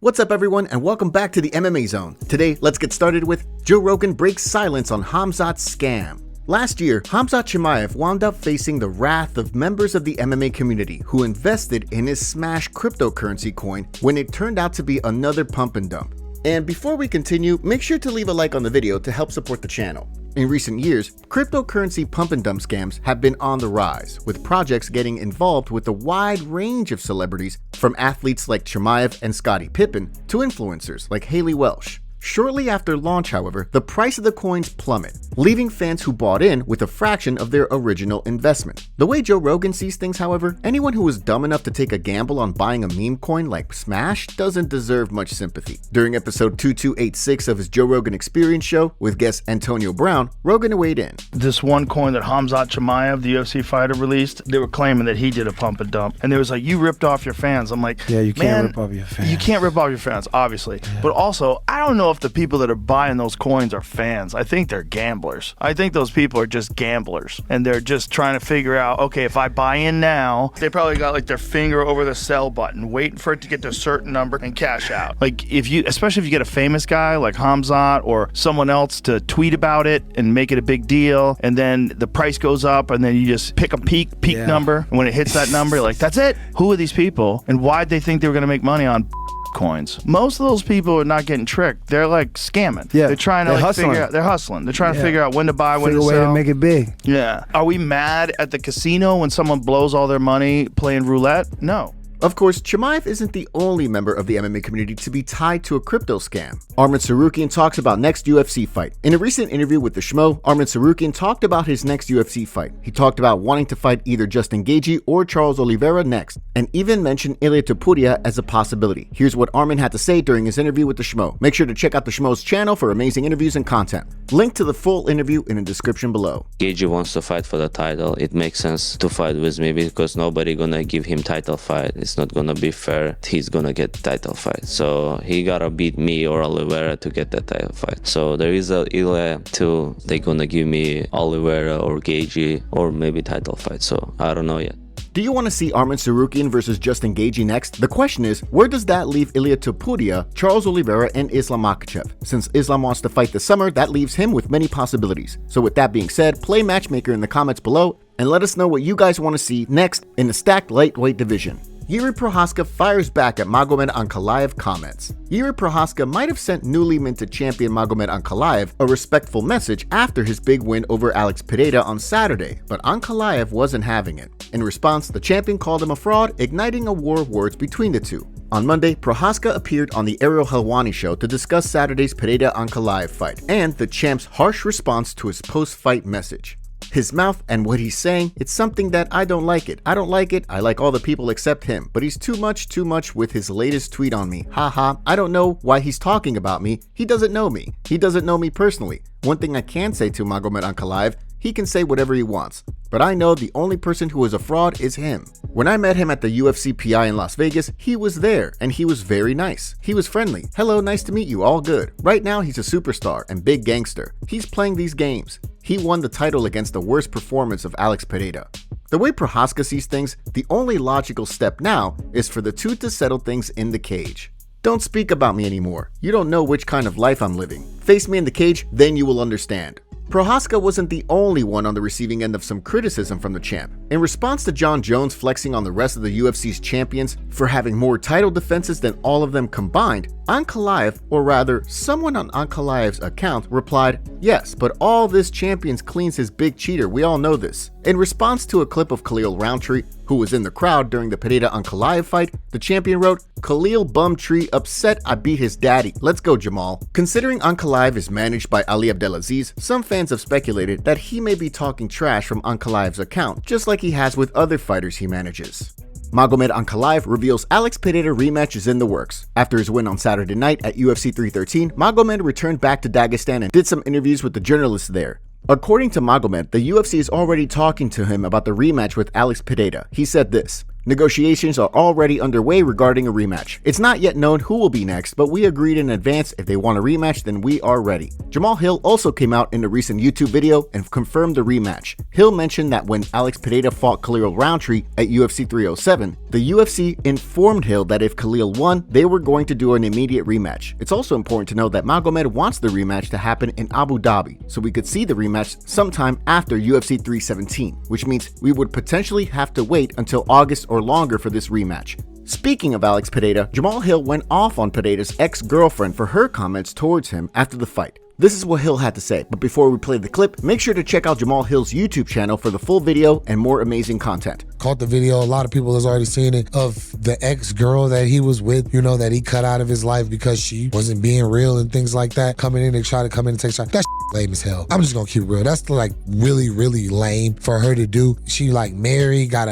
What's up everyone and welcome back to the MMA Zone. Today, let's get started with Joe Rogan breaks silence on Khamzat's scam. Last year, Khamzat Chimaev wound up facing the wrath of members of the MMA community who invested in his Smash cryptocurrency coin when it turned out to be another pump and dump. And before we continue, make sure to leave a like on the video to help support the channel. In recent years, cryptocurrency pump and dump scams have been on the rise, with projects getting involved with a wide range of celebrities, from athletes like Chimaev and Scottie Pippen to influencers like Haley Welsh. Shortly after launch, however, the price of the coins plummet, leaving fans who bought in with a fraction of their original investment. The way Joe Rogan sees things, however, anyone who was dumb enough to take a gamble on buying a meme coin like Smash doesn't deserve much sympathy. During episode 2286 of his Joe Rogan Experience show with guest Antonio Brown, Rogan weighed in. This one coin that Khamzat Chimaev, the UFC fighter, released, they were claiming that he did a pump and dump. And they was like, you ripped off your fans. I'm like, yeah, you can't man, rip off your fans. You can't rip off your fans, obviously. Yeah. But also, I don't know if the people that are buying those coins are fans. I think they're gamblers. I think those people are just gamblers. And they're just trying to figure out, okay, if I buy in now, they probably got like their finger over the sell button, waiting for it to get to a certain number and cash out. Like especially if you get a famous guy like Khamzat or someone else to tweet about it and make it a big deal, and then the price goes up and then you just pick a peak number, and when it hits that number, you're like, that's it? Who are these people? And why'd they think they were gonna make money on coins? Most of those people are not getting tricked. They're like scamming. Yeah, they're trying to figure out. They're hustling. They're trying to figure out when to buy, when to sell. Figure a way to make it big. Yeah. Are we mad at the casino when someone blows all their money playing roulette? No. Of course, Chimaev isn't the only member of the MMA community to be tied to a crypto scam. Arman Tsarukyan talks about next UFC fight. In a recent interview with the Schmo, Arman Tsarukyan talked about his next UFC fight. He talked about wanting to fight either Justin Gaethje or Charles Oliveira next, and even mentioned Ilia Topuria as a possibility. Here's what Arman had to say during his interview with the Schmo. Make sure to check out the Schmo's channel for amazing interviews and content. Link to the full interview in the description below. Gaethje wants to fight for the title. It makes sense to fight with me because nobody gonna give him title fight. It's not gonna be fair. He's gonna get the title fight, so he gotta beat me or Oliveira to get the title fight. So there is a Ilia too. They're gonna give me Oliveira or Gaethje or maybe title fight. So I don't know yet. Do you want to see Arman Tsarukyan versus Justin Gaethje next? The question is, where does that leave Ilia Topuria, Charles Oliveira, and Islam Makhachev? Since Islam wants to fight this summer, that leaves him with many possibilities. So with that being said, play matchmaker in the comments below and let us know what you guys want to see next in the stacked lightweight division. Jiri Prochazka fires back at Magomed Ankalaev comments. Jiri Prochazka might have sent newly minted champion Magomed Ankalaev a respectful message after his big win over Alex Pereira on Saturday, but Ankalaev wasn't having it. In response, the champion called him a fraud, igniting a war of words between the two. On Monday, Prochazka appeared on the Ariel Helwani show to discuss Saturday's Pereira-Ankalaev fight and the champ's harsh response to his post-fight message. His mouth and what he's saying, it's something that I don't like it. I don't like it. I like all the people except him. But he's too much with his latest tweet on me. Haha, I don't know why he's talking about me. He doesn't know me. He doesn't know me personally. One thing I can say to Magomed Ankalaev, he can say whatever he wants. But I know the only person who is a fraud is him. When I met him at the UFC PI in Las Vegas, he was there and he was very nice. He was friendly. Hello, nice to meet you, all good. Right now he's a superstar and big gangster. He's playing these games. He won the title against the worst performance of Alex Pereira. The way Prochazka sees things, the only logical step now is for the two to settle things in the cage. Don't speak about me anymore. You don't know which kind of life I'm living. Face me in the cage, then you will understand. Prochazka wasn't the only one on the receiving end of some criticism from the champ. In response to John Jones flexing on the rest of the UFC's champions for having more title defenses than all of them combined, Ankalaev, or rather someone on Ankalaev's account, replied, "Yes, but all this champions cleans his big cheater, we all know this." In response to a clip of Khalil Roundtree, who was in the crowd during the Pereira-Ankalaev fight, the champion wrote, "Khalil Bumtree upset I beat his daddy. Let's go, Jamal." Considering Ankalaev is managed by Ali Abdelaziz, some fans have speculated that he may be talking trash from Ankalaev's account, just like he has with other fighters he manages. Magomed Ankalaev reveals Alex Pereira rematch is in the works. After his win on Saturday night at UFC 313, Magomed returned back to Dagestan and did some interviews with the journalists there. According to Magomed, the UFC is already talking to him about the rematch with Alex Pereira. He said this, Negotiations are already underway regarding a rematch. It's not yet known who will be next, but we agreed in advance if they want a rematch, then we are ready. Jamahal Hill also came out in a recent YouTube video and confirmed the rematch. Hill mentioned that when Alex Pereira fought Khalil Roundtree at UFC 307, the UFC informed Hill that if Khalil won, they were going to do an immediate rematch. It's also important to note that Magomed wants the rematch to happen in Abu Dhabi, so we could see the rematch sometime after UFC 317, which means we would potentially have to wait until August or longer for this rematch. Speaking of Alex Pereira, Jamahal Hill went off on Pereira's ex-girlfriend for her comments towards him after the fight. This is what Hill had to say, but before we play the clip, make sure to check out Jamahal Hill's YouTube channel for the full video and more amazing content. Caught the video, a lot of people has already seen it, of the ex-girl that he was with, you know, that he cut out of his life because she wasn't being real and things like that, coming in and try to come in and take shots. That's lame as hell. I'm just gonna keep it real. That's like really, really lame for her to do. She like married, got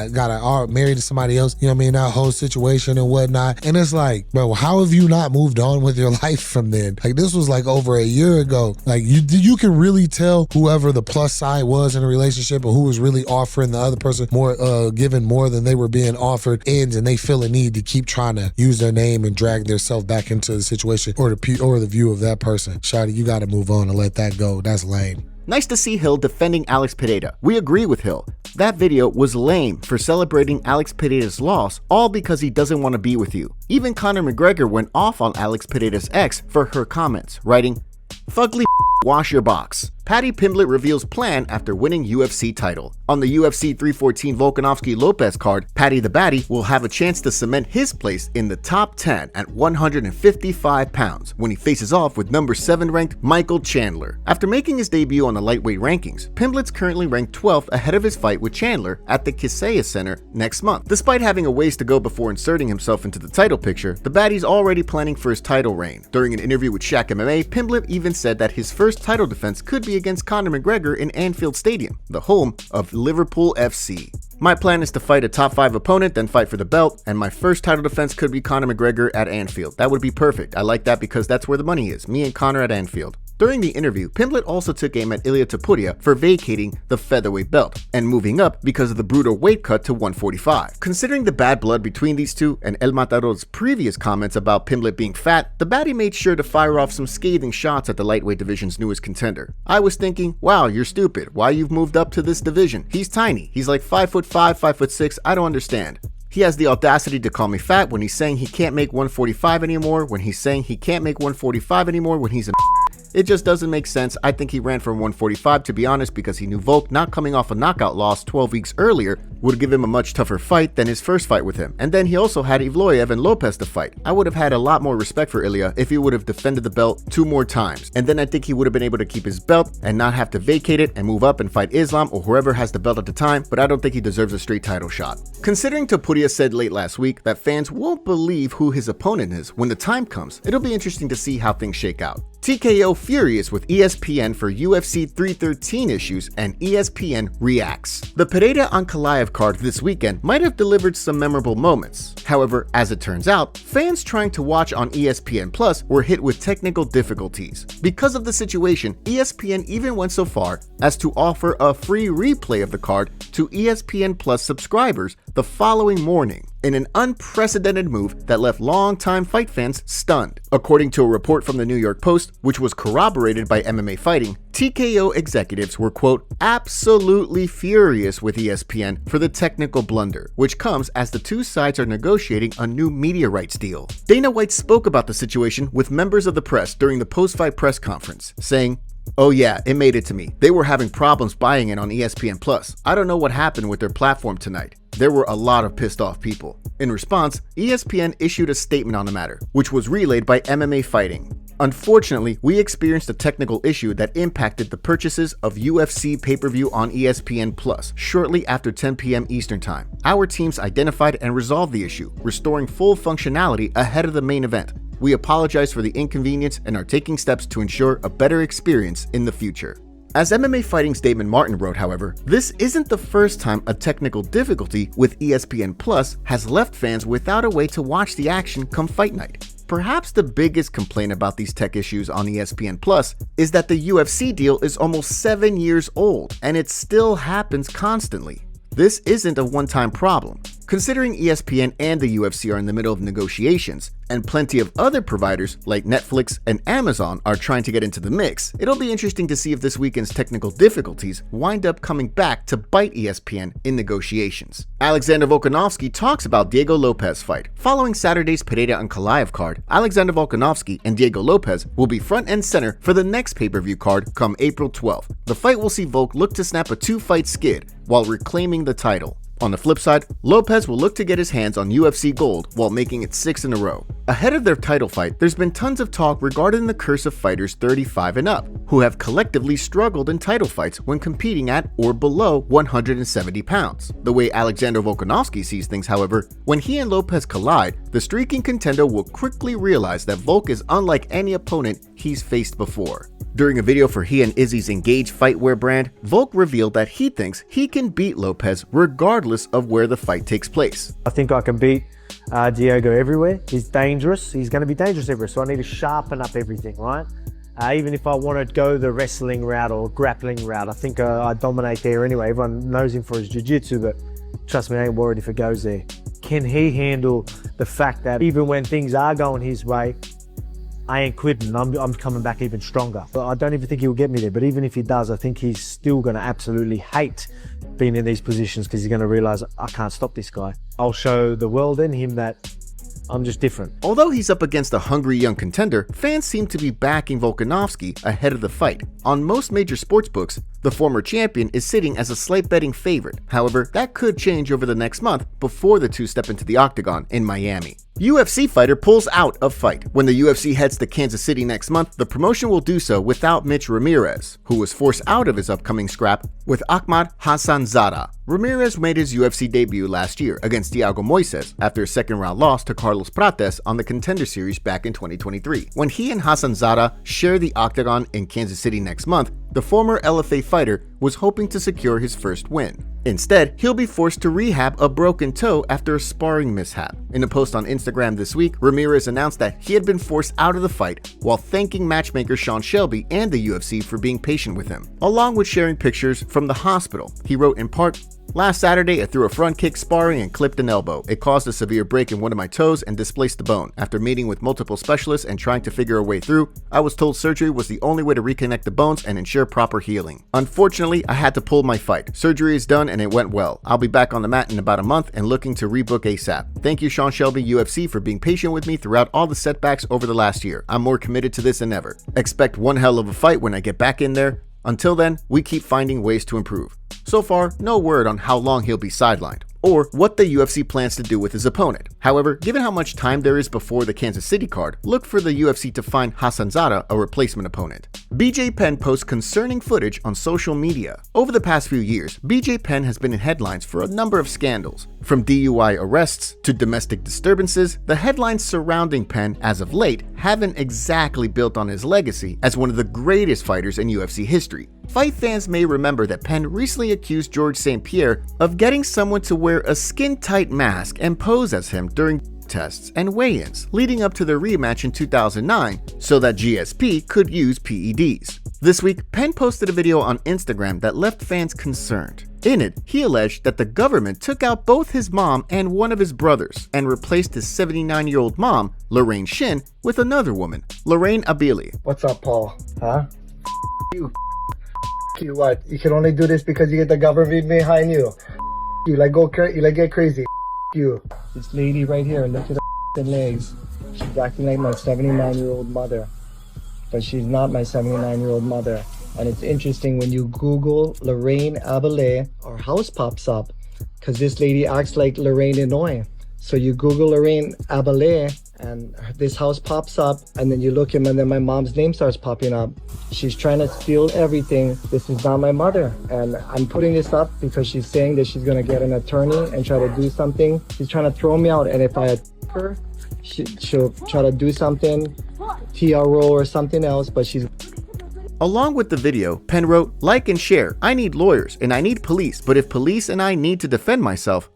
married to somebody else, you know what I mean, that whole situation and whatnot. And it's like, bro, how have you not moved on with your life from then? Like, this was like over a year ago. Like, you can really tell whoever the plus side was in a relationship or who was really offering the other person more, giving more than they were being offered, ends, and they feel a need to keep trying to use their name and drag themselves back into the situation or the view of that person. Shawty, you got to move on and let that go. That's lame. Nice to see Hill defending Alex Pereira. We agree with Hill. That video was lame for celebrating Alex Pereira's loss, all because he doesn't want to be with you. Even Conor McGregor went off on Alex Pereira's ex for her comments, writing, "Fugly wash your box. Paddy Pimblett reveals plan after winning UFC title. On the UFC 314 Volkanovski Lopes card, Paddy the Baddie will have a chance to cement his place in the top 10 at 155 pounds when he faces off with number 7 ranked Michael Chandler. After making his debut on the lightweight rankings, Pimblett's currently ranked 12th ahead of his fight with Chandler at the Kisea Center next month. Despite having a ways to go before inserting himself into the title picture, the Baddie's already planning for his title reign. During an interview with Shaq MMA, Pimblett even said that his first title defense could be against Conor McGregor in Anfield Stadium, the home of Liverpool FC. My plan is to fight a top 5 opponent, then fight for the belt, and my first title defense could be Conor McGregor at Anfield. That would be perfect. I like that because that's where the money is, me and Conor at Anfield." During the interview, Pimblett also took aim at Ilia Topuria for vacating the featherweight belt and moving up because of the brutal weight cut to 145. Considering the bad blood between these two and El Matador's previous comments about Pimblett being fat, the Baddie made sure to fire off some scathing shots at the lightweight division's newest contender. I was thinking, wow, you're stupid. Why you've moved up to this division? He's tiny. He's like 5'5", 5'6". I don't understand. He has the audacity to call me fat when he's saying he can't make 145 anymore, when he's saying he can't make 145 anymore, when he's a It just doesn't make sense. I think he ran for 145, to be honest, because he knew Volk, not coming off a knockout loss 12 weeks earlier, would give him a much tougher fight than his first fight with him. And then he also had Evloev and Lopes to fight. I would have had a lot more respect for Ilia if he would have defended the belt 2 more times. And then I think he would have been able to keep his belt and not have to vacate it and move up and fight Islam or whoever has the belt at the time, but I don't think he deserves a straight title shot. Considering Topuria said late last week that fans won't believe who his opponent is when the time comes, it'll be interesting to see how things shake out. TKO furious with ESPN for UFC 313 issues and ESPN reacts. The Pereira Ankalaev card this weekend might have delivered some memorable moments. However, as it turns out, fans trying to watch on ESPN Plus were hit with technical difficulties. Because of the situation, ESPN even went so far as to offer a free replay of the card to ESPN Plus subscribers the following morning, in an unprecedented move that left longtime fight fans stunned. According to a report from the New York Post, which was corroborated by MMA Fighting, TKO executives were, quote, absolutely furious with ESPN for the technical blunder, which comes as the two sides are negotiating a new media rights deal. Dana White spoke about the situation with members of the press during the post-fight press conference, saying, "Oh yeah, it made it to me. They were having problems buying it on ESPN Plus. I don't know what happened with their platform tonight. There were a lot of pissed off people." In response, ESPN issued a statement on the matter, which was relayed by MMA Fighting. "Unfortunately, we experienced a technical issue that impacted the purchases of UFC pay-per-view on ESPN Plus shortly after 10 p.m. Eastern Time. Our teams identified and resolved the issue, restoring full functionality ahead of the main event. We apologize for the inconvenience and are taking steps to ensure a better experience in the future." As MMA Fighting's Damon Martin wrote, however, this isn't the first time a technical difficulty with ESPN Plus has left fans without a way to watch the action come fight night. Perhaps the biggest complaint about these tech issues on ESPN Plus is that the UFC deal is almost 7 years old and it still happens constantly. This isn't a one-time problem. Considering ESPN and the UFC are in the middle of negotiations, and plenty of other providers like Netflix and Amazon are trying to get into the mix, it'll be interesting to see if this weekend's technical difficulties wind up coming back to bite ESPN in negotiations. Alexander Volkanovski talks about Diego Lopes fight. Following Saturday's Pereira Ankalaev card, Alexander Volkanovski and Diego Lopes will be front and center for the next pay-per-view card come April 12th. The fight will see Volk look to snap a 2-fight skid while reclaiming the title. On the flip side, Lopes will look to get his hands on UFC gold while making it 6 in a row. Ahead of their title fight, there's been tons of talk regarding the curse of fighters 35 and up, who have collectively struggled in title fights when competing at or below 170 pounds. The way Alexander Volkanovski sees things, however, when he and Lopes collide, the streaking contender will quickly realize that Volk is unlike any opponent he's faced before. During a video for he and Izzy's Engage Fightwear brand, Volk revealed that he thinks he can beat Lopes regardless of where the fight takes place. I think I can beat Diego everywhere. He's dangerous. He's going to be dangerous everywhere, so I need to sharpen up everything, right? Even if I want to go the wrestling route or grappling route, I think I dominate there anyway. Everyone knows him for his jiu-jitsu, but trust me, I ain't worried if it goes there. Can he handle the fact that even when things are going his way, I ain't quitting, I'm coming back even stronger. But I don't even think he'll get me there, but even if he does, I think he's still going to absolutely hate being in these positions because he's going to realize I can't stop this guy. I'll show the world and him that I'm just different. Although he's up against a hungry young contender, fans seem to be backing Volkanovski ahead of the fight. On most major sportsbooks, the former champion is sitting as a slight betting favorite. However, that could change over the next month before the two step into the octagon in Miami. UFC fighter pulls out of fight. When the UFC heads to Kansas City next month, the promotion will do so without Mitch Ramirez, who was forced out of his upcoming scrap with Ahmad Hassanzada. Ramirez made his UFC debut last year against Thiago Moises after a second-round loss to Carlos Prates on the Contender Series back in 2023. When he and Hassanzada share the octagon in Kansas City next month, the former LFA fighter was hoping to secure his first win. Instead, he'll be forced to rehab a broken toe after a sparring mishap. In a post on Instagram this week, Ramirez announced that he had been forced out of the fight while thanking matchmaker Sean Shelby and the UFC for being patient with him, along with sharing pictures from the hospital. He wrote in part, "Last Saturday, I threw a front kick sparring and clipped an elbow. It caused a severe break in one of my toes and displaced the bone. After meeting with multiple specialists and trying to figure a way through, I was told surgery was the only way to reconnect the bones and ensure proper healing. Unfortunately, I had to pull my fight. Surgery is done and it went well. I'll be back on the mat in about a month and looking to rebook ASAP. Thank you, Sean Shelby UFC, for being patient with me throughout all the setbacks over the last year. I'm more committed to this than ever. Expect one hell of a fight when I get back in there. Until then, we keep finding ways to improve." So far, no word on how long he'll be sidelined, or what the UFC plans to do with his opponent. However, given how much time there is before the Kansas City card, look for the UFC to find Hassanzada a replacement opponent. BJ Penn posts concerning footage on social media. Over the past few years, BJ Penn has been in headlines for a number of scandals. From DUI arrests to domestic disturbances, the headlines surrounding Penn as of late haven't exactly built on his legacy as one of the greatest fighters in UFC history. Fight fans may remember that Penn recently accused Georges St. Pierre of getting someone to wear a skin-tight mask and pose as him during tests and weigh-ins leading up to their rematch in 2009 so that GSP could use PEDs. This week, Penn posted a video on Instagram that left fans concerned. In it, he alleged that the government took out both his mom and one of his brothers and replaced his 79-year-old mom, Lorraine Shin, with another woman, Lorraine Abili. What's up, Paul? Huh? You. You what? You can only do this because you get the government behind you. You like get crazy. You. This lady right here, look at her legs. She's acting like my 79-year-old mother, but she's not my 79-year-old mother. And it's interesting when you Google Lorraine Abele, our house pops up because this lady acts like Lorraine Inouye. So you Google Lorraine Abele and this house pops up, and then you look him and then my mom's name starts popping up. She's trying to steal everything. This is not my mother. And I'm putting this up because she's saying that she's gonna get an attorney and try to do something. She's trying to throw me out, and if I attack her, she'll try to do something, TRO or something else, but she's... Along with the video, Penn wrote, "Like and share. I need lawyers and I need police, but if police and I need to defend myself."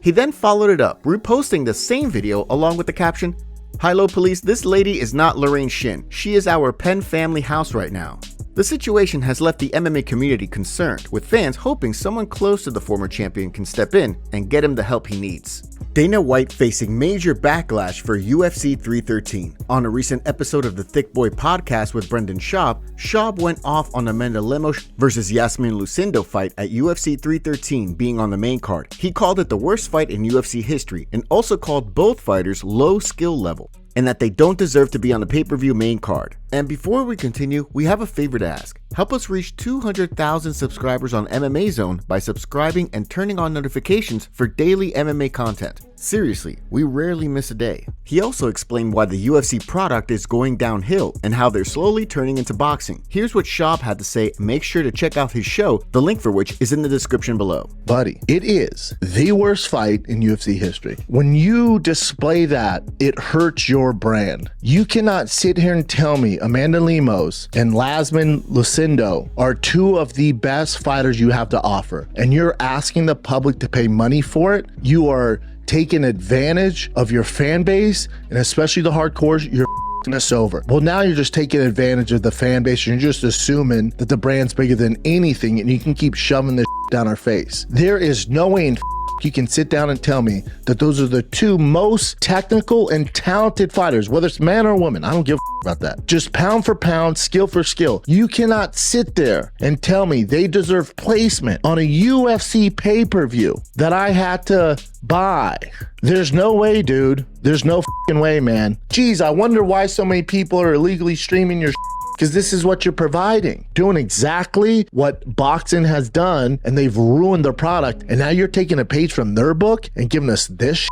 He then followed it up, reposting the same video along with the caption, "Hi-lo police, this lady is not Lorraine Shin. She is our Penn family house right now." The situation has left the MMA community concerned, with fans hoping someone close to the former champion can step in and get him the help he needs. Dana White facing major backlash for UFC 313. On a recent episode of the Thick Boy podcast with Brendan Schaub, Schaub went off on Amanda Lemos versus Yasmin Lucindo fight at UFC 313 being on the main card. He called it the worst fight in UFC history and also called both fighters low skill level, and that they don't deserve to be on the pay-per-view main card. And before we continue, we have a favor to ask. Help us reach 200,000 subscribers on MMA Zone by subscribing and turning on notifications for daily MMA content. Seriously, we rarely miss a day. He also explained why the UFC product is going downhill and how they're slowly turning into boxing. Here's what Schaub had to say. Make sure to check out his show, the link for which is in the description below. Buddy, it is the worst fight in UFC history. When you display that, it hurts your brand. You cannot sit here and tell me Amanda Lemos and Yasmin Lucindo are two of the best fighters you have to offer, and you're asking the public to pay money for it. You are taking advantage of your fan base, and especially the hardcores. You're f***ing us over. Well, now you're just taking advantage of the fan base. You're just assuming that the brand's bigger than anything, and you can keep shoving this down our face. There is no way in you can sit down and tell me that those are the two most technical and talented fighters, whether it's man or woman. I don't give a about that. Just pound for pound, skill for skill. You cannot sit there and tell me they deserve placement on a UFC pay-per-view that I had to buy. There's no way, dude. There's no fucking way, man. Geez, I wonder why so many people are illegally streaming your because this is what you're providing. Doing exactly what boxing has done, and they've ruined their product, and now you're taking a page from their book and giving us this.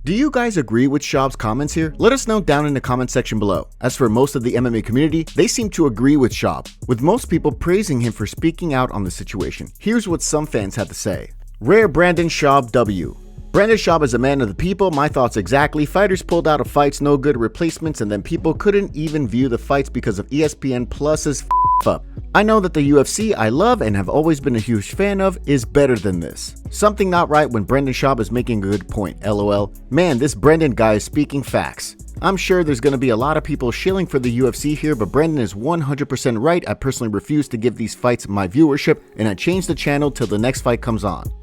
Do you guys agree with Schaub's comments here? Let us know down in the comment section below. As for most of the MMA community, they seem to agree with Schaub, with most people praising him for speaking out on the situation. Here's what some fans had to say. Rare Brandon Schaub W. Brandon Schaub is a man of the people. My thoughts exactly. Fighters pulled out of fights, no good replacements, and then people couldn't even view the fights because of ESPN Plus's up. I know that the UFC I love and have always been a huge fan of is better than this. Something not right when Brandon Schaub is making a good point, lol. Man, this Brendan guy is speaking facts. I'm sure there's going to be a lot of people shilling for the UFC here, but Brendan is 100% right. I personally refuse to give these fights my viewership, and I changed the channel till the next fight comes on.